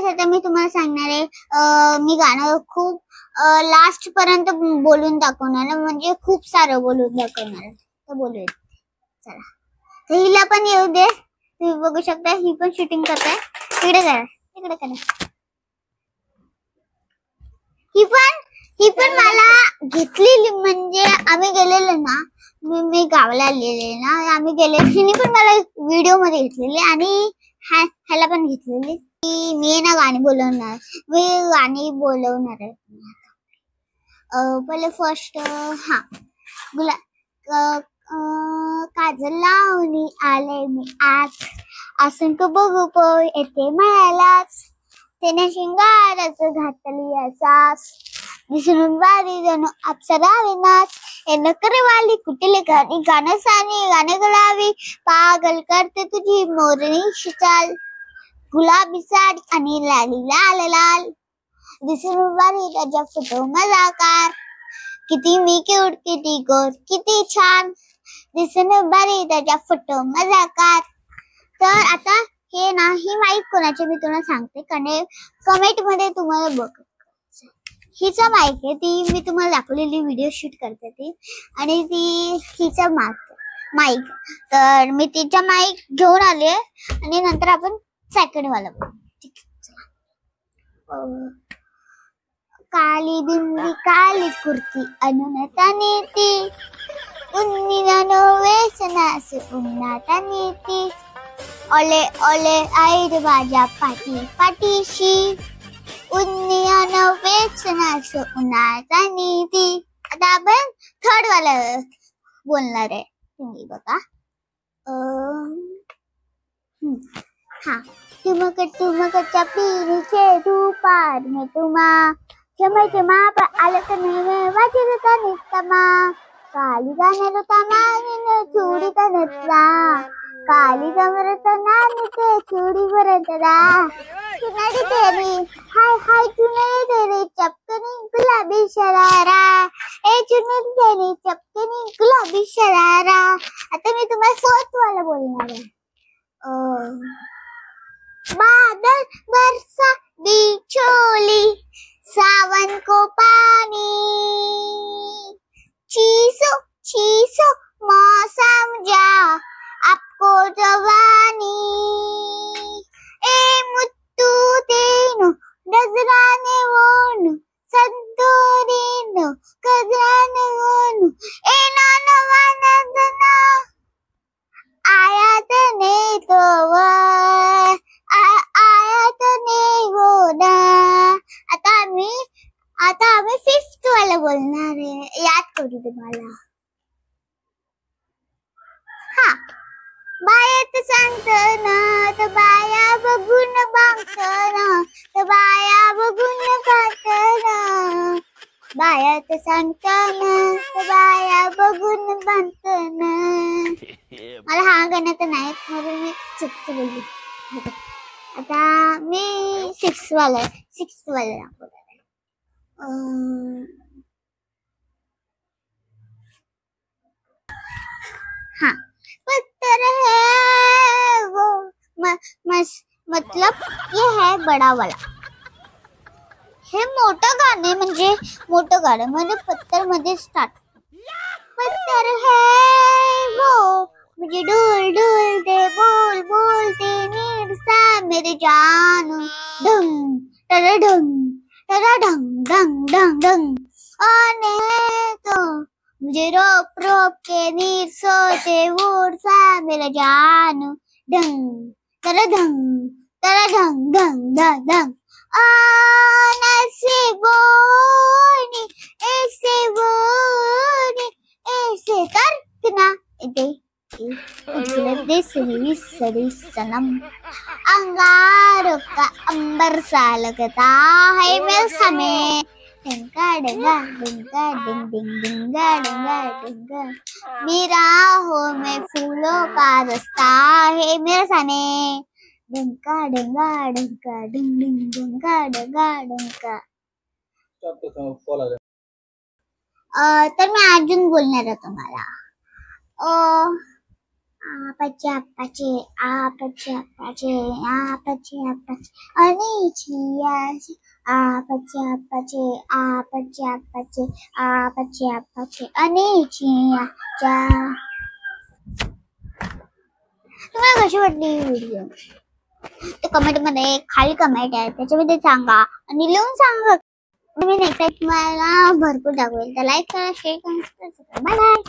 Guys आता मी तुम्हाला सांगणार आहे मी गाणं खूप लास्ट पर्यंत बोलून दाखवणार म्हणजे खूप सारं बोलून दाखवणार तर बोलूया चला तर हिला पण येऊ दे तुम्ही बघू शकता ही पण शूटिंग करते तिकडे करा ही पण मला घेतलेली म्हणजे आम्ही गेलेलो ना मी गावाला आलेले ना आम्ही गेले हिने पण मला व्हिडिओ मध्ये घेतलेली आणि ह्याला पण घेतलेली मी ना गाणी बोलवणार आहे पहिले फर्स्ट हा काजल लावणी आले मी आज असंख्य बघू येते मळ्यालाच त्याने शिंगाराचं घातली असाच दिसून बारी जणू अप्सरा विनाश हे नकरवाली कुठले गाणं सानी गाणे गळावी पागल करते तुझी मोरणी चाल गुलाबी साडी आणि लाली लाल लाल दिसून बारी त्याच्या फोटो मजाकार किती मी क्यूट किती गोड किती छान दिसून बारी त्याच्या फोटो मजाकार तर आता हे ना ही माईक कोणाची मी तुम्हाला सांगते कमेंट मध्ये तुम्हाला बघ हिचा माईक आहे ती मी तुम्हाला दाखवलेली व्हिडिओ शूट करते ती आणि ती हिचा माईक तर मी तिचा माईक घेऊन आले आणि नंतर आपण सेकंड वाला काली बिंदी काली कुर्ती अनुनता नीती उन्नीनो वेसनास उन्नाता नीती ओले ओले आईड माझ्या पाठीशी उन्नीनो वेसनास उन्नाता नीती आता आपण थर्ड वाला बोलणार आहे तुम्ही बघा हा तुमकच्या पीरीचे धूपार में तुमा चमा पर आलत नहीं वाचित का नित्तमा काली गाने तमा चूड़ी का नत्रा काली कमरत नानते चूड़ी भरतरा चुनरी तेरी हाय चुनरी तेरी चपकनी गुलाबी शरारा ए चुनरी तेरी चपकनी गुलाबी शरारा आता मी तुम्हाला फोर्थ वाला बोलणार आहे बादल बरसा बिचोली सावन को पानी चीसो मौसम जा आपको जवानी ए मुत्तू तेनो नजराने वोनु संतोरीनो कजराने वोनु ए नानवानंदना आयात ने तो आयात ने वो ना आता आम्ही फिफ्थ वाला बोलणार आहे याद करू तुम्हाला हा बायात सांगताना तर बाया बघून बांगताना तर बाया बघून खाताना बायात सांगताना तर बाया बघून बांधताना मला हा गाणं तर नाही म्हणून मी चुकतो बोलली आता मी सिक्स वाला दाखवणार हाँ पत्थर है वो मतलब ये है बड़ा वाला हे मोठं गाणं म्हणजे पत्थर मध्ये स्टार्ट पत्थर है वो मुझे डोल डोल दे बोल बोलते नीरसा मेरे जानू ढंग टर ढंग टर ढंग ढंग ढंग ढंग आने तो मुझे रोप रोप के नीर सोते उड़सा मेरा जानू ढंग टर ढंग ढंग ढंग ढंग ऐसे करना सरी सनम अंगारों का अंबर सा लगता है मेरे समय डिंगा डिंगा डिंगा डिंग डिंग डिंगा डिंगा डिंगा मेरा हो में फूलों का रास्ता है मेरे सने डिंगा डिंगा डिंगा डिंग डिंग डिंगा डिंगा डिंगा तर मी अजून बोलणार आहे तुम्हाला आपाचे आपाचे आपाचे आपाचे आपाचे आपाचे अनिचियाचे आपाचे आपाचे आपाचे आपाचे आपाचे आपाचे अनिचियाच्या. तुम्हाला कशी वाटली ही व्हिडिओ ते कमेंट मध्ये खाली कमेंट आहे त्याच्यामध्ये सांगा आणि लिहून सांगा. मी नेक्स्ट टाइम तुम्हाला भरपूर दाखवेल. तर लाईक करा, शेअर करा, बाय बाय.